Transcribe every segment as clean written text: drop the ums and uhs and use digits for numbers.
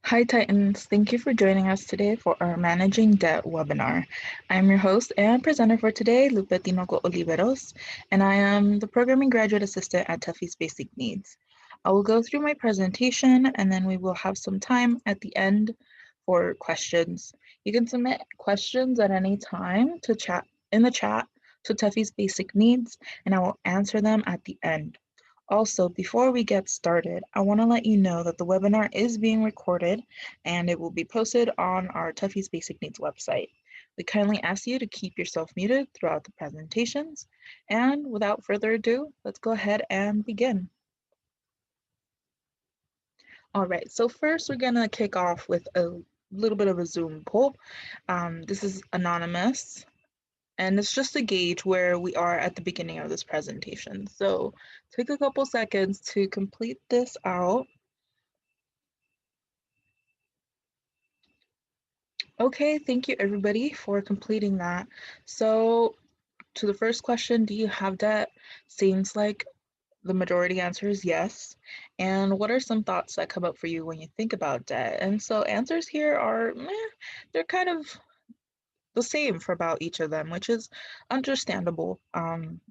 Hi Titans, thank you for joining us today for our Managing Debt webinar. I'm your host and presenter for today, Lupe Tinoco Oliveros, and I am the Programming Graduate Assistant at Tuffy's Basic Needs. I will go through my presentation and then we will have some time at the end for questions. You can submit questions at any time to chat in the chat to Tuffy's Basic Needs, and I will answer them at the end. Also, before we get started, I want to let you know that the webinar is being recorded and it will be posted on our Tuffy's Basic Needs website. We kindly ask you to keep yourself muted throughout the presentations. And without further ado, let's go ahead and begin. All right, so first we're gonna kick off with a little bit of a Zoom poll. This is anonymous. And it's just to gauge where we are at the beginning of this presentation. So take a couple seconds to complete this out. Okay, thank you everybody for completing that. So to the first question, do you have debt? Seems like the majority answer is yes. And what are some thoughts that come up for you when you think about debt? And so answers here are, they're kind of the same for about each of them, which is understandable.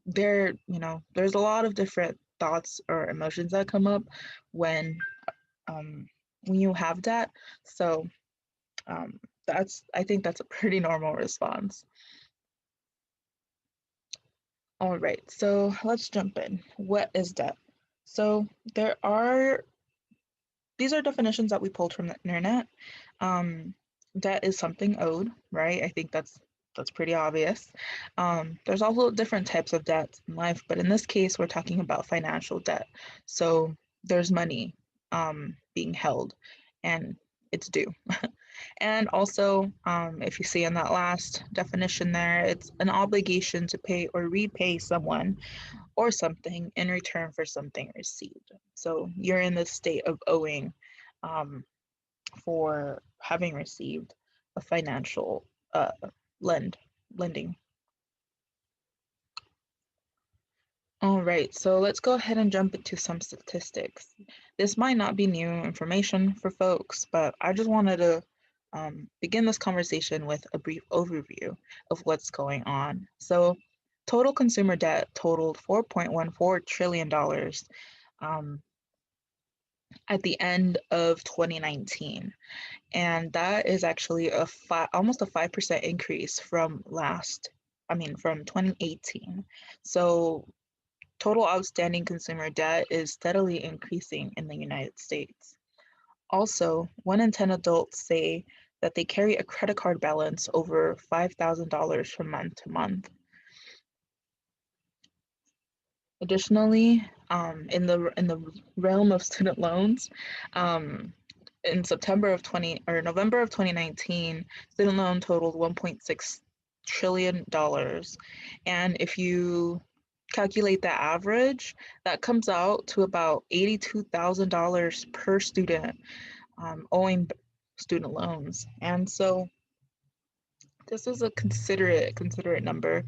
There's a lot of different thoughts or emotions that come up when um, when you have debt. So I think that's a pretty normal response. All right, so let's jump in. What is debt? So these are definitions that we pulled from the internet. Debt is something owed, right? I think that's pretty obvious. There's also different types of debts in life, but in this case, we're talking about financial debt. So there's money being held, and it's due. And also, if you see in that last definition there, it's an obligation to pay or repay someone or something in return for something received. So you're in the state of owing um, for having received a financial lending. All right, so let's go ahead and jump into some statistics. This might not be new information for folks, but I just wanted to begin this conversation with a brief overview of what's going on. So total consumer debt totaled $4.14 trillion at the end of 2019. And that is actually almost a 5% increase from from 2018. So total outstanding consumer debt is steadily increasing in the United States. Also, 1 in 10 adults say that they carry a credit card balance over $5,000 from month to month. Additionally, in the realm of student loans, in November of 2019, student loan totaled $1.6 trillion. And if you calculate the average, that comes out to about $82,000 per student owing student loans. And so this is a considerate number.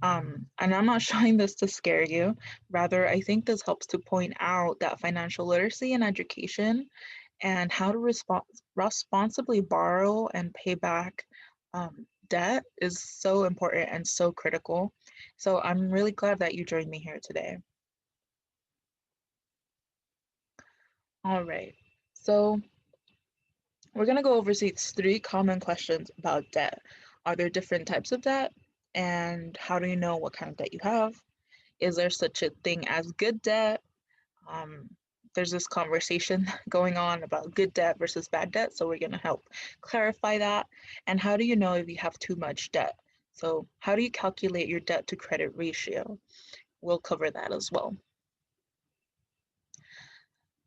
And I'm not showing this to scare you. Rather, I think this helps to point out that financial literacy and education and how to responsibly borrow and pay back debt is so important and so critical. So I'm really glad that you joined me here today. All right, so we're gonna go over these 3 common questions about debt. Are there different types of debt? And how do you know what kind of debt you have? Is there such a thing as good debt? Um, there's this conversation going on about good debt versus bad debt, so we're going to help clarify that. And how do you know if you have too much debt? So how do you calculate your debt to credit ratio? We'll cover that as well.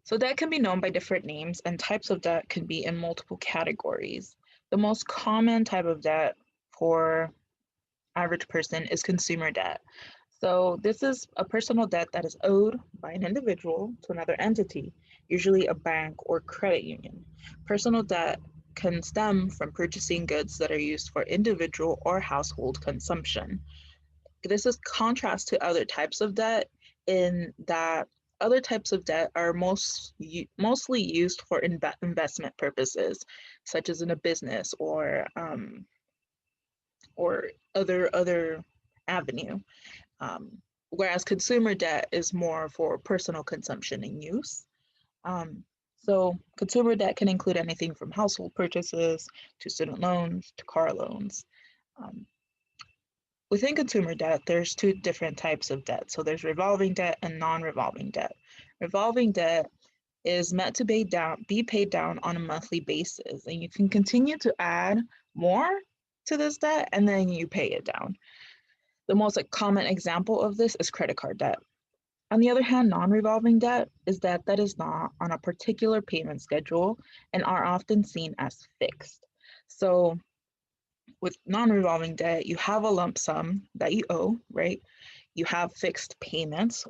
So debt can be known by different names, and types of debt can be in multiple categories. The most common type of debt for average person is consumer debt. So this is a personal debt that is owed by an individual to another entity, usually a bank or credit union. Personal debt can stem from purchasing goods that are used for individual or household consumption. This is contrast to other types of debt in that Other types of debt are mostly used for investment purposes, such as in a business or other avenue. Whereas consumer debt is more for personal consumption and use. Um, so consumer debt can include anything from household purchases to student loans to car loans. Um, Within consumer debt, there's two different types of debt. So there's revolving debt and non-revolving debt. Revolving debt is meant to be paid down on a monthly basis, and you can continue to add more to this debt and then you pay it down. The most common example of this is credit card debt. On the other hand, non-revolving debt is debt that is not on a particular payment schedule and are often seen as fixed. So with non-revolving debt, you have a lump sum that you owe, right? You have fixed payments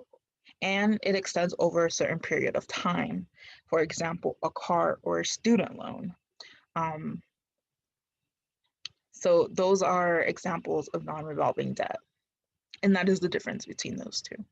and it extends over a certain period of time. For example, a car or a student loan. Um, so those are examples of non-revolving debt. And that is the difference between those two.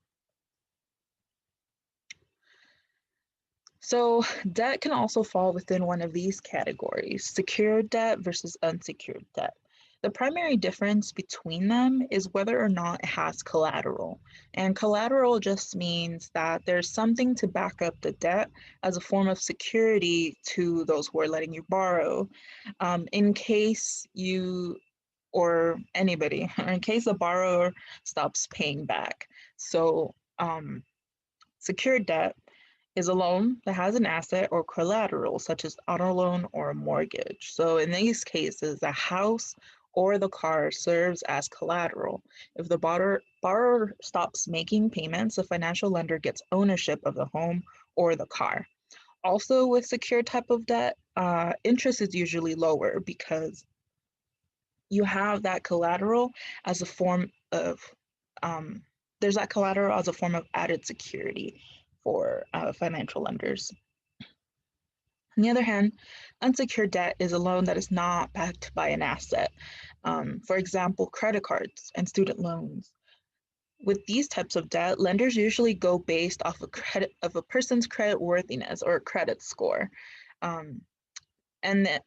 So debt can also fall within one of these categories, secured debt versus unsecured debt. The primary difference between them is whether or not it has collateral. And collateral just means that there's something to back up the debt as a form of security to those who are letting you borrow, in case you or anybody, in case the borrower stops paying back. So secured debt is a loan that has an asset or collateral, such as auto loan or a mortgage. So in these cases, the house or the car serves as collateral. If the borrower stops making payments, the financial lender gets ownership of the home or the car. Also, with secured type of debt, interest is usually lower because you have that collateral as a form of there's that collateral as a form of added security for financial lenders. On the other hand, unsecured debt is a loan that is not backed by an asset. For example, credit cards and student loans. With these types of debt, lenders usually go based off of a person's credit worthiness or credit score. Um, and that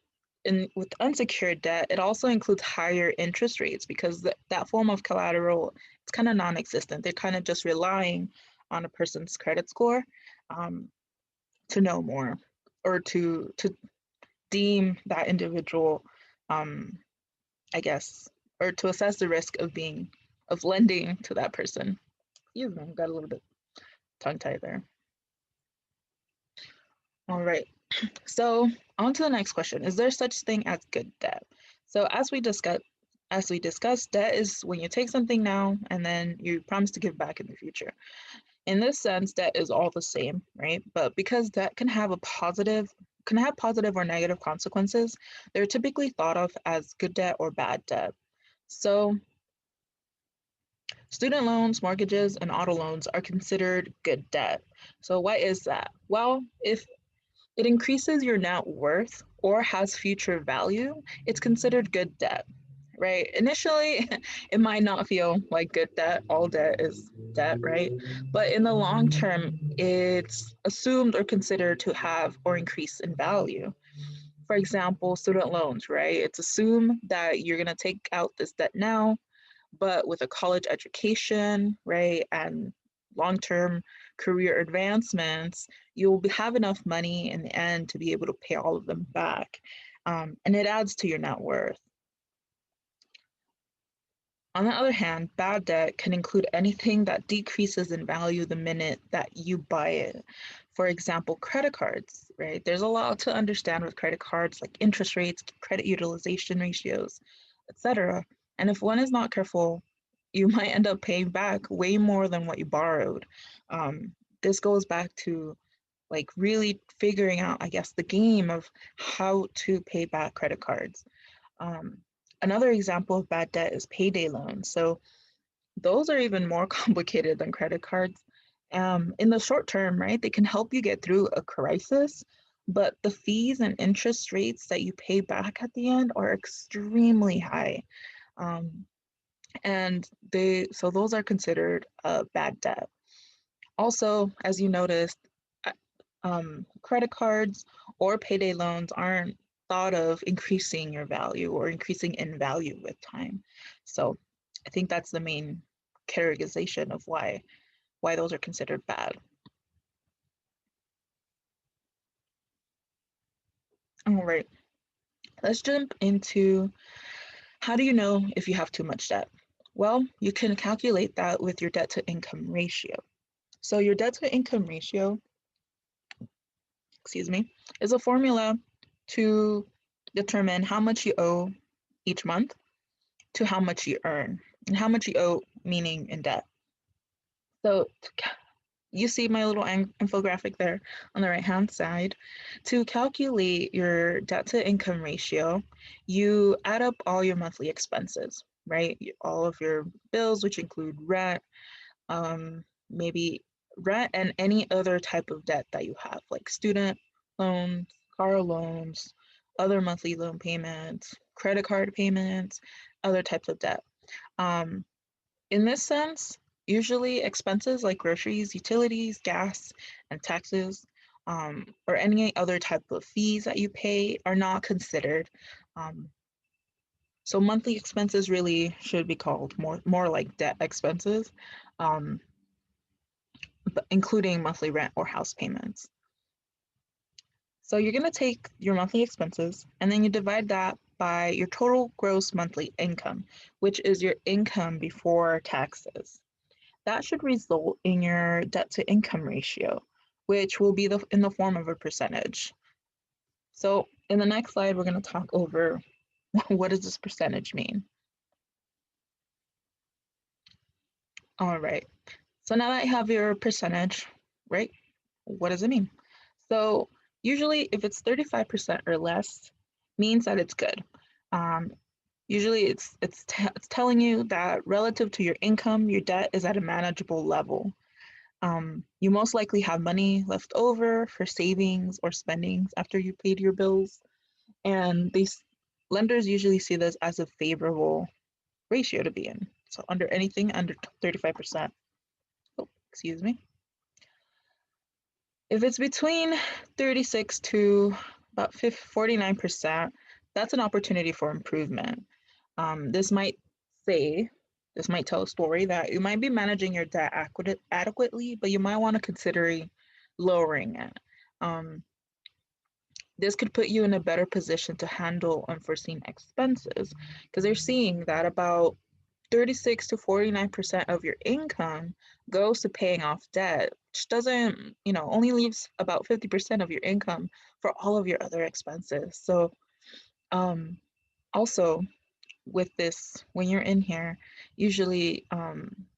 with unsecured debt, it also includes higher interest rates because that form of collateral, it's kind of non-existent. They're kind of just relying on a person's credit score um, to know more or to deem that individual, um, I guess, or to assess the risk of lending to that person. Excuse me, got a little bit tongue-tied there. All right. So on to the next question. Is there such thing as good debt? So as we discussed, debt is when you take something now and then you promise to give back in the future. In this sense, debt is all the same, right? But because debt can have positive or negative consequences, they're typically thought of as good debt or bad debt. So student loans, mortgages, and auto loans are considered good debt. So why is that? Well, if it increases your net worth or has future value, it's considered good debt, right? Initially, it might not feel like good debt. All debt is debt, right? But in the long term, it's assumed or considered to have or increase in value. For example, student loans, right? It's assumed that you're going to take out this debt now, but with a college education, right, and long-term career advancements, you'll have enough money in the end to be able to pay all of them back. And it adds to your net worth. On the other hand, bad debt can include anything that decreases in value the minute that you buy it. For example, credit cards, right? There's a lot to understand with credit cards, like interest rates, credit utilization ratios, etc. And if one is not careful, you might end up paying back way more than what you borrowed. This goes back to like really figuring out, I guess, the game of how to pay back credit cards. Um, Another example of bad debt is payday loans. So those are even more complicated than credit cards. In the short term, right, they can help you get through a crisis, but the fees and interest rates that you pay back at the end are extremely high. Um, and so those are considered bad debt. Also, as you noticed, credit cards or payday loans aren't thought of increasing your value or increasing in value with time. So I think that's the main categorization of why those are considered bad. All right, let's jump into how do you know if you have too much debt? Well, you can calculate that with your debt to income ratio. So your debt to income ratio, excuse me, is a formula to determine how much you owe each month to how much you earn, and how much you owe meaning in debt. So you see my little infographic there on the right hand side. To calculate your debt to income ratio, you add up all your monthly expenses, right? All of your bills, which include rent, maybe rent and any other type of debt that you have, like student loans, car loans, other monthly loan payments, credit card payments, other types of debt. Um, in this sense, usually expenses like groceries, utilities, gas, and taxes, or any other type of fees that you pay are not considered. Um, so monthly expenses really should be called more like debt expenses, um, but including monthly rent or house payments. So you're going to take your monthly expenses and then you divide that by your total gross monthly income, which is your income before taxes. That should result in your debt to income ratio, which will be in the form of a percentage. So in the next slide, we're going to talk over what does this percentage mean. All right. So now that I have your percentage, right, what does it mean? So usually if it's 35% or less, means that it's good. Um, Usually it's telling you that relative to your income, your debt is at a manageable level. You most likely have money left over for savings or spendings after you paid your bills. And these lenders usually see this as a favorable ratio to be in. So under anything under 35%. Oh, excuse me. If it's between 36 to about 49%, that's an opportunity for improvement. This might say, this might tell a story that you might be managing your debt adequately, but you might want to consider lowering it. Um, this could put you in a better position to handle unforeseen expenses because they're seeing that about 36 to 49% of your income goes to paying off debt, which doesn't, only leaves about 50% of your income for all of your other expenses. So, um, also, with this, when you're in here, usually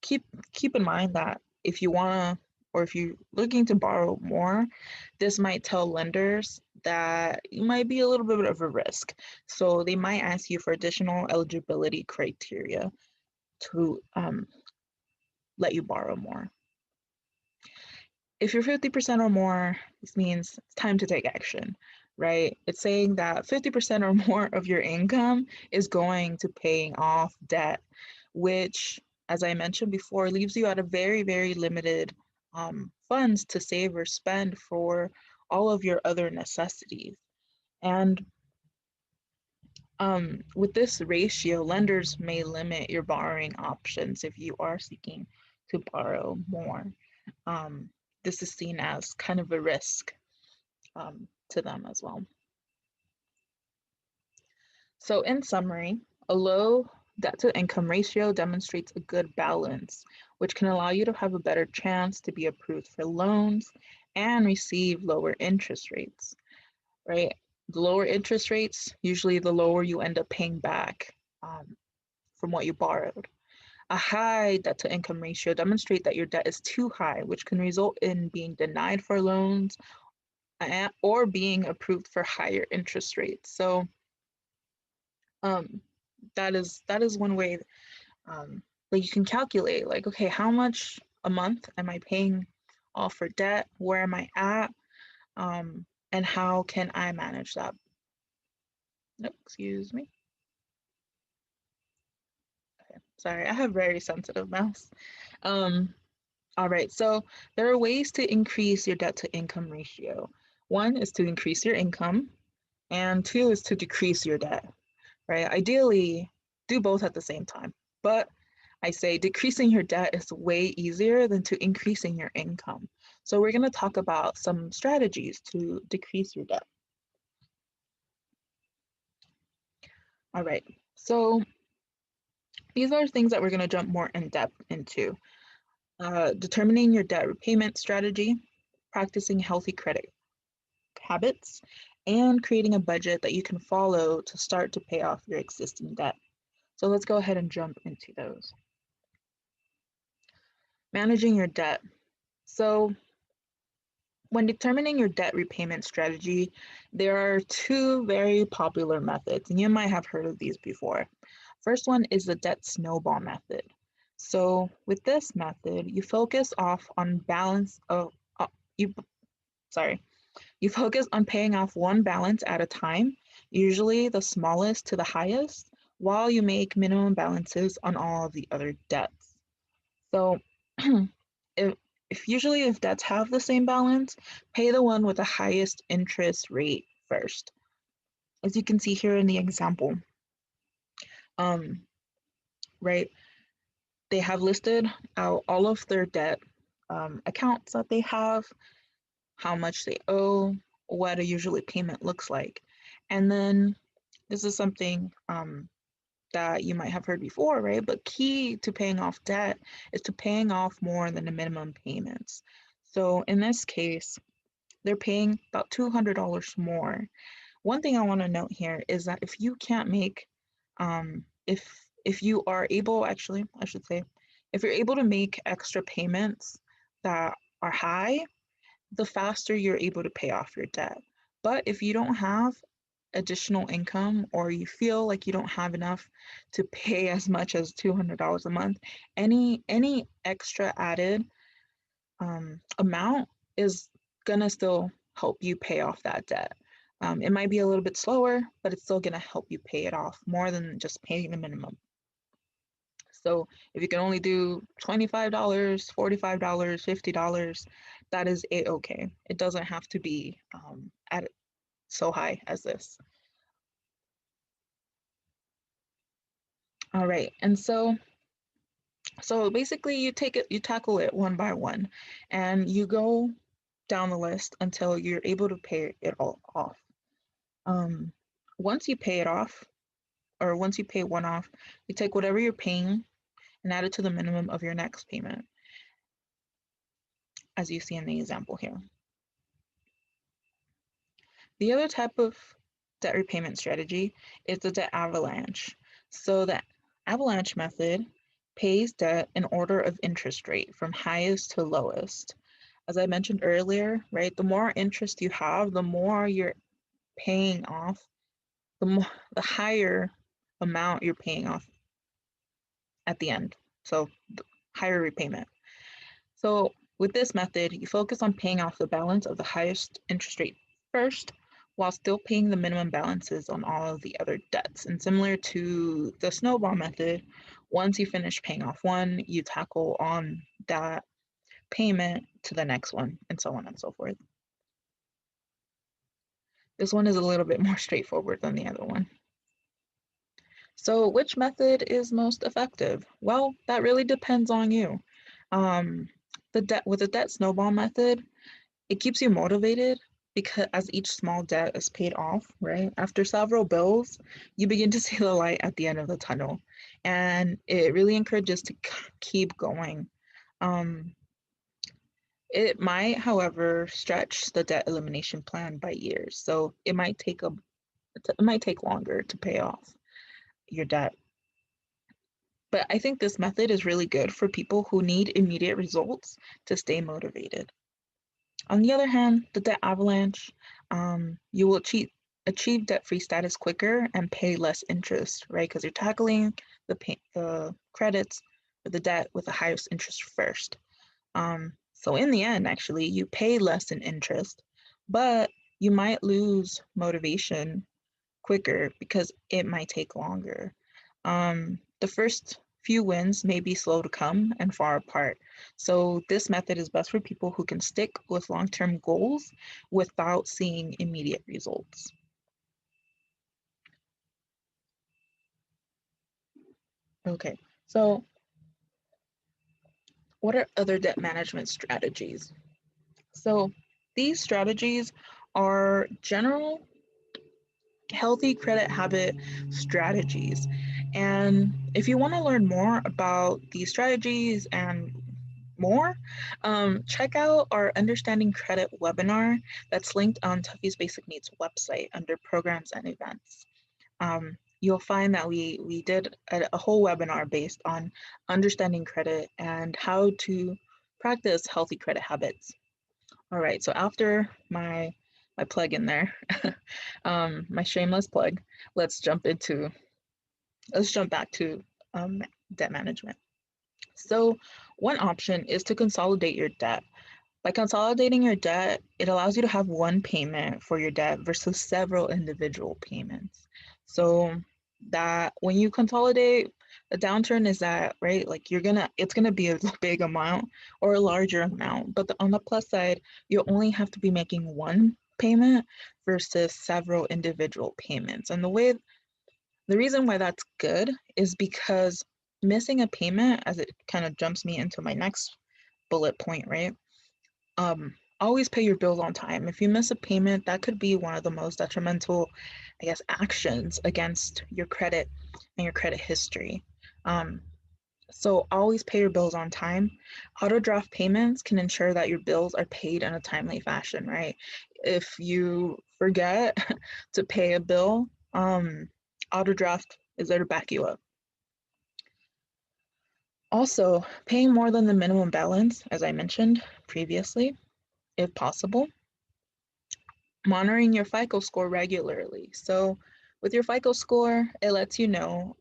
keep in mind that if you wanna or if you're looking to borrow more, this might tell lenders that you might be a little bit of a risk. So they might ask you for additional eligibility criteria to let you borrow more. If you're 50% or more, this means it's time to take action, right? It's saying that 50% or more of your income is going to paying off debt, which, as I mentioned before, leaves you at a very, very limited funds to save or spend for all of your other necessities. And with this ratio, lenders may limit your borrowing options if you are seeking to borrow more. Um, this is seen as kind of a risk to them as well. So in summary, a low debt to income ratio demonstrates a good balance, which can allow you to have a better chance to be approved for loans and receive lower interest rates, right? The lower interest rates, usually the lower you end up paying back from what you borrowed. A high debt to income ratio demonstrates that your debt is too high, which can result in being denied for loans or being approved for higher interest rates. So um, that is one way that you can calculate, like, okay, how much a month am I paying off for debt? Where am I at? And how can I manage that? Oh, excuse me. Okay, sorry, I have very sensitive mouse. Um, All right, so there are ways to increase your debt to income ratio. One is to increase your income, and two is to decrease your debt, right? Ideally, do both at the same time. But I say decreasing your debt is way easier than to increasing your income. So we're going to talk about some strategies to decrease your debt. All right, so these are things that we're going to jump more in depth into. Determining your debt repayment strategy, practicing healthy credit habits, and creating a budget that you can follow to start to pay off your existing debt. So let's go ahead and jump into those. Managing your debt. So when determining your debt repayment strategy, there are two very popular methods, and you might have heard of these before. First one is the debt snowball method. So with this method, you focus off on balance of you sorry, you focus on paying off one balance at a time, usually the smallest to the highest, while you make minimum balances on all of the other debts. So if, if debts have the same balance, pay the one with the highest interest rate first. As you can see here in the example, um, right, they have listed out all of their debt accounts that they have, how much they owe, what a usually payment looks like. And then this is something that you might have heard before, right? But key to paying off debt is to paying off more than the minimum payments. So in this case, they're paying about $200 more. One thing I want to note here is that if you can't make, if you are able, actually, I should say, if you're able to make extra payments that are high, the faster you're able to pay off your debt. But if you don't have additional income or you feel like you don't have enough to pay as much as $200 a month, any extra added amount is gonna still help you pay off that debt. It might be a little bit slower, but it's still gonna help you pay it off more than just paying the minimum. So if you can only do $25, $45, $50, that is a-okay. It doesn't have to be at so high as this. All right, and so basically you tackle it one by one, and you go down the list until you're able to pay it all off. Once you pay it off, or once you pay one off, you take whatever you're paying and add it to the minimum of your next payment, as you see in the example here. The other type of debt repayment strategy is the debt avalanche. So the avalanche method pays debt in order of interest rate from highest to lowest. As I mentioned earlier, right, the more interest you have, the more you're paying off, the higher amount you're paying off at the end. So the higher repayment. So with this method, you focus on paying off the balance of the highest interest rate first, while still paying the minimum balances on all of the other debts. And similar to the snowball method, once you finish paying off one, you tackle on that payment to the next one, and so on and so forth. This one is a little bit more straightforward than the other one. So which method is most effective? Well, that really depends on you. With the debt snowball method, it keeps you motivated because as each small debt is paid off, right? After several bills, you begin to see the light at the end of the tunnel, and it really encourages to keep going. It might, however, stretch the debt elimination plan by years, so it might take longer to pay off your debt. But I think this method is really good for people who need immediate results to stay motivated. On the other hand, the debt avalanche, you will achieve debt-free status quicker and pay less interest, right? Because you're tackling the credits or the debt with the highest interest first. So in the end, actually, you pay less in interest, but you might lose motivation quicker because it might take longer. The first few wins may be slow to come and far apart. So this method is best for people who can stick with long-term goals without seeing immediate results. Okay, so what are other debt management strategies? So these strategies are general healthy credit habit strategies. And if you want to learn more about these strategies and more, check out our Understanding Credit webinar that's linked on Tuffy's Basic Needs website under programs and events. You'll find that we did a whole webinar based on understanding credit and how to practice healthy credit habits. All right, so after my plug in there, my shameless plug, let's jump back to debt management. So one option is to consolidate your debt. By consolidating your debt, it allows you to have one payment for your debt versus several individual payments. So that when you consolidate, the downturn is that, right? Like it's gonna be a big amount or a larger amount. But on the plus side, you only have to be making one payment versus several individual payments. And the reason why that's good is because missing a payment, as it kind of jumps me into my next bullet point, right? Always pay your bills on time. If you miss a payment, that could be one of the most detrimental, I guess, actions against your credit and your credit history. So always pay your bills on time. Auto draft payments can ensure that your bills are paid in a timely fashion, right? If you forget to pay a bill, auto draft is there to back you up. Also, paying more than the minimum balance, as I mentioned previously, if possible. Monitoring your FICO score regularly. So with your FICO score, it lets you know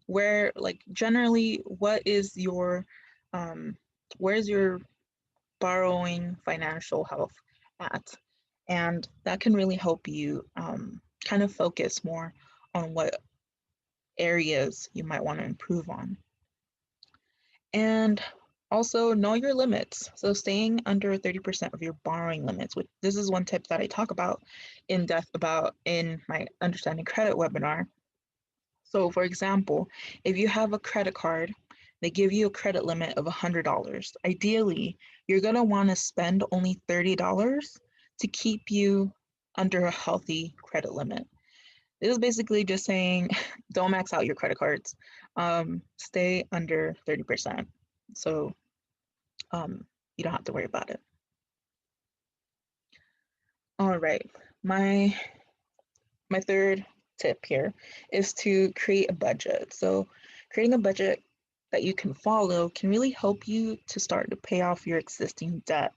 where, like, generally, where's your borrowing financial health at, and that can really help you kind of focus more on what areas you might want to improve on. And also know your limits. So staying under 30% of your borrowing limits, which this is one tip that I talk about in depth about in my Understanding Credit webinar. So for example, if you have a credit card, they give you a credit limit of $100. Ideally, you're gonna wanna spend only $30 to keep you under a healthy credit limit. This is basically just saying, don't max out your credit cards. Stay under 30%. So you don't have to worry about it. All right, my third tip here is to create a budget. So creating a budget that you can follow can really help you to start to pay off your existing debt.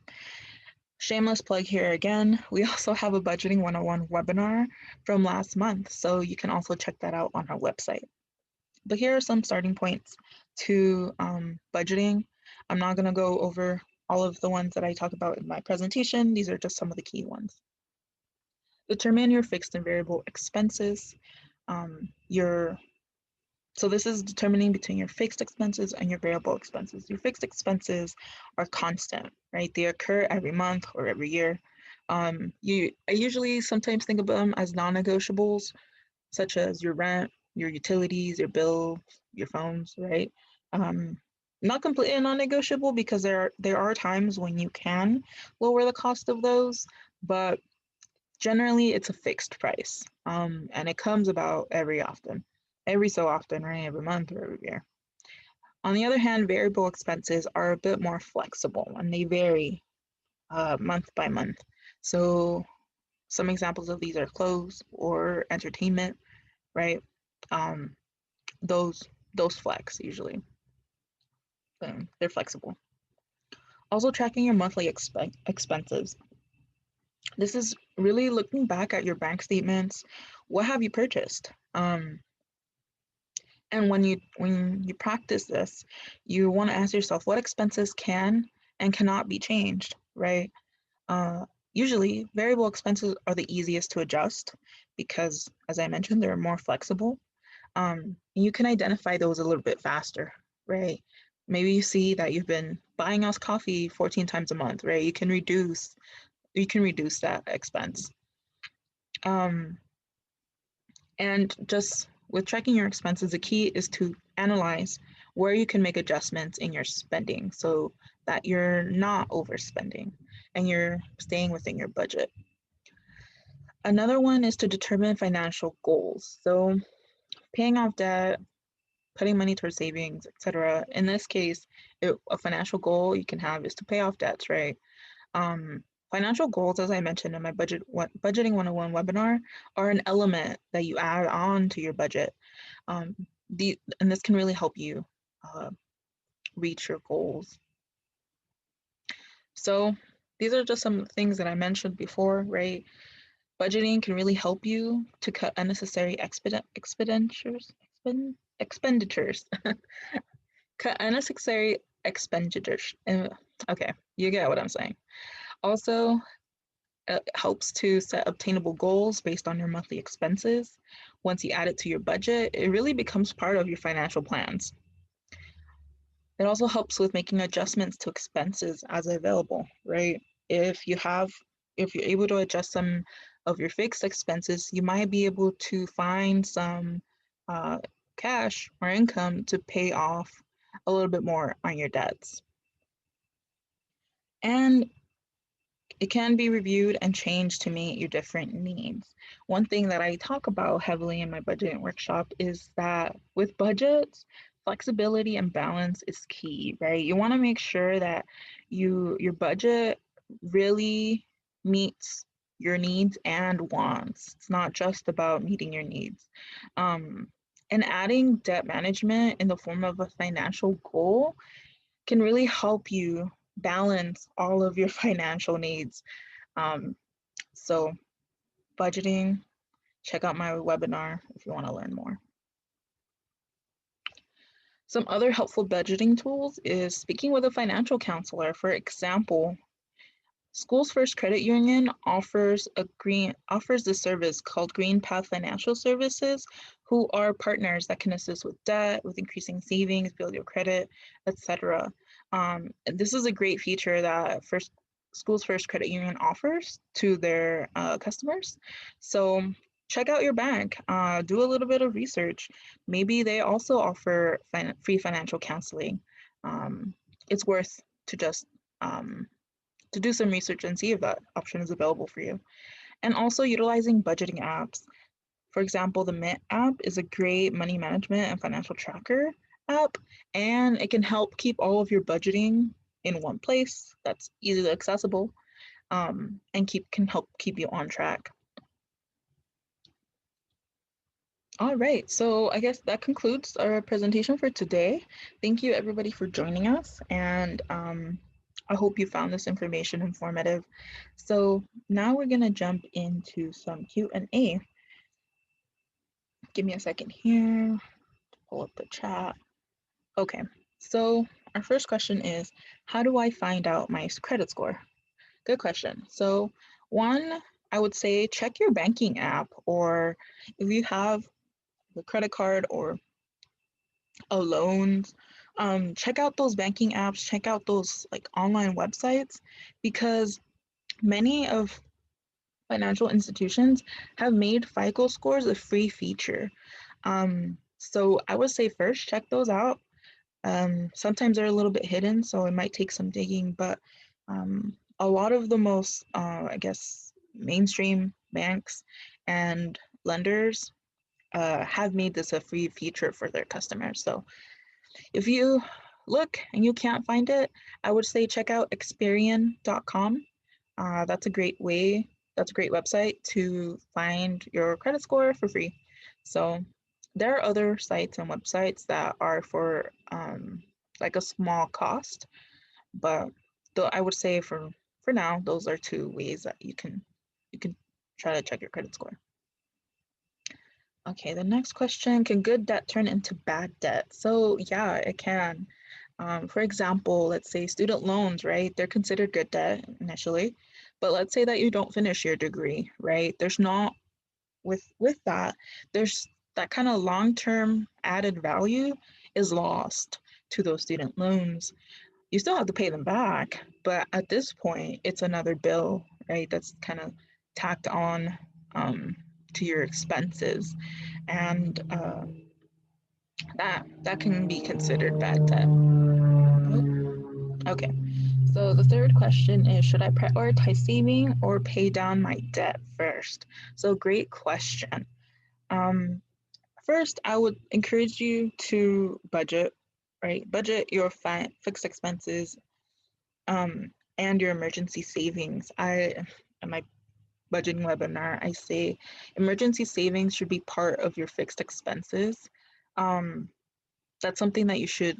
Shameless plug here again, we also have a budgeting 101 webinar from last month, so you can also check that out on our website. But here are some starting points to budgeting. I'm not going to go over all of the ones that I talk about in my presentation. These are just some of the key ones. Determine your fixed and variable expenses. So this is determining between your fixed expenses and your variable expenses. Your fixed expenses are constant, right? They occur every month or every year. I usually sometimes think of them as non-negotiables, such as your rent, your utilities, your bill, your phones, right? Not completely non-negotiable because there are times when you can lower the cost of those, but generally it's a fixed price, and it comes about every so often, right? Every month or every year. On the other hand, variable expenses are a bit more flexible and they vary month by month. So some examples of these are clothes or entertainment, right? Those flex usually. They're flexible. Also tracking your monthly expenses. This is really looking back at your bank statements. What have you purchased? And when you practice this, you want to ask yourself what expenses can and cannot be changed, right? Usually, variable expenses are the easiest to adjust because, as I mentioned, they're more flexible. You can identify those a little bit faster, right? Maybe you see that you've been buying us coffee 14 times a month, right? You can reduce that expense. Um, and just with tracking your expenses, the key is to analyze where you can make adjustments in your spending so that you're not overspending and you're staying within your budget. Another one is to determine financial goals. So paying off debt, putting money towards savings, etc. In this case, a financial goal you can have is to pay off debts, right? Um, Financial goals, as I mentioned in my budgeting 101 webinar, are an element that you add on to your budget. Um, and this can really help you uh, reach your goals. So these are just some things that I mentioned before, right? Budgeting can really help you to cut unnecessary expenditures. Cut unnecessary expenditures. Okay, you get what I'm saying. Also, it helps to set obtainable goals based on your monthly expenses. Once you add it to your budget, it really becomes part of your financial plans. It also helps with making adjustments to expenses as available, right? If you have, if you're able to adjust some of your fixed expenses, you might be able to find some uh, cash or income to pay off a little bit more on your debts. And it can be reviewed and changed to meet your different needs. One thing that I talk about heavily in my budgeting workshop is that with budgets, flexibility and balance is key, right? You want to make sure that your budget really meets your needs and wants. It's not just about meeting your needs. Um, and adding debt management in the form of a financial goal can really help you balance all of your financial needs. Um, so, budgeting, check out my webinar if you want to learn more. Some other helpful budgeting tools is speaking with a financial counselor. For example, Schools First Credit Union offers the service called Green Path Financial Services, who are partners that can assist with debt, with increasing savings, build your credit, etc. This is a great feature that Schools First Credit Union offers to their customers. So check out your bank, do a little bit of research. Maybe they also offer free financial counseling. It's worth to just to do some research and see if that option is available for you. And also utilizing budgeting apps. For example, the Mint app is a great money management and financial tracker app, and it can help keep all of your budgeting in one place that's easily accessible, and can help keep you on track. All right, so I guess that concludes our presentation for today. Thank you everybody for joining us, and I hope you found this information informative. So now we're gonna jump into some Q&A. Give me a second here to pull up the chat. Okay, so our first question is, how do I find out my credit score? Good question. So one, I would say check your banking app, or if you have a credit card or a loans, check out those banking apps, check out those like online websites, because many of financial institutions have made FICO scores a free feature. So I would say first check those out. Sometimes they're a little bit hidden, so it might take some digging, but a lot of the most, I guess, mainstream banks and lenders have made this a free feature for their customers. So if you look and you can't find it, I would say check out Experian.com. That's a great way, that's a great website to find your credit score for free. So there are other sites and websites that are for like a small cost, but I would say for now, those are two ways that you can try to check your credit score. Okay, the next question, can good debt turn into bad debt? So yeah, it can. For example, let's say student loans, right? They're considered good debt initially, but let's say that you don't finish your degree, right? There's not, with that, there's that kind of long-term added value is lost to those student loans. You still have to pay them back, but at this point, it's another bill, right? That's kind of tacked on to your expenses, and that can be considered bad debt. Okay. So the third question is, should I prioritize saving or pay down my debt first? So great question. Um, First, I would encourage you to budget, right? Budget your fixed expenses and your emergency savings. In my budgeting webinar, I say emergency savings should be part of your fixed expenses. Um, that's something that you should,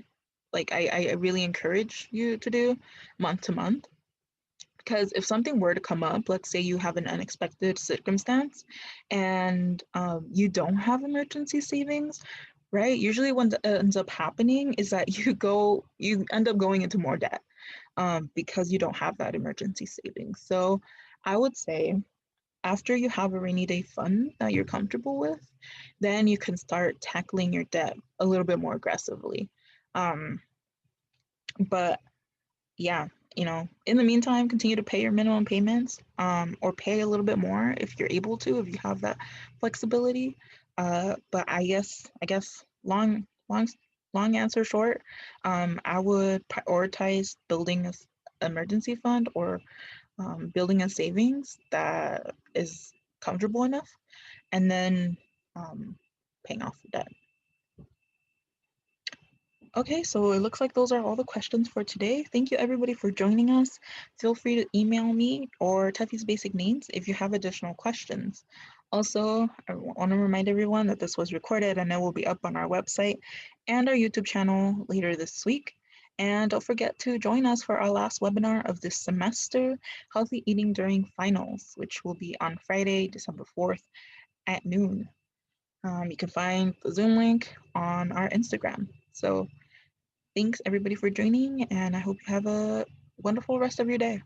like, I really encourage you to do month to month. Because if something were to come up, let's say you have an unexpected circumstance and you don't have emergency savings, right? Usually what ends up happening is that you end up going into more debt because you don't have that emergency savings. So I would say after you have a rainy day fund that you're comfortable with, then you can start tackling your debt a little bit more aggressively. Um, but yeah, in the meantime, continue to pay your minimum payments, or pay a little bit more if you're able to, if you have that flexibility. But I guess long answer short, I would prioritize building a emergency fund or building a savings that is comfortable enough, and then paying off the debt. Okay, so it looks like those are all the questions for today. Thank you everybody for joining us. Feel free to email me or Tuffy's Basic Needs if you have additional questions. Also, I want to remind everyone that this was recorded and it will be up on our website and our YouTube channel later this week. And don't forget to join us for our last webinar of this semester, Healthy Eating During Finals, which will be on Friday, December 4th at noon. You can find the Zoom link on our Instagram. So thanks everybody for joining, and I hope you have a wonderful rest of your day.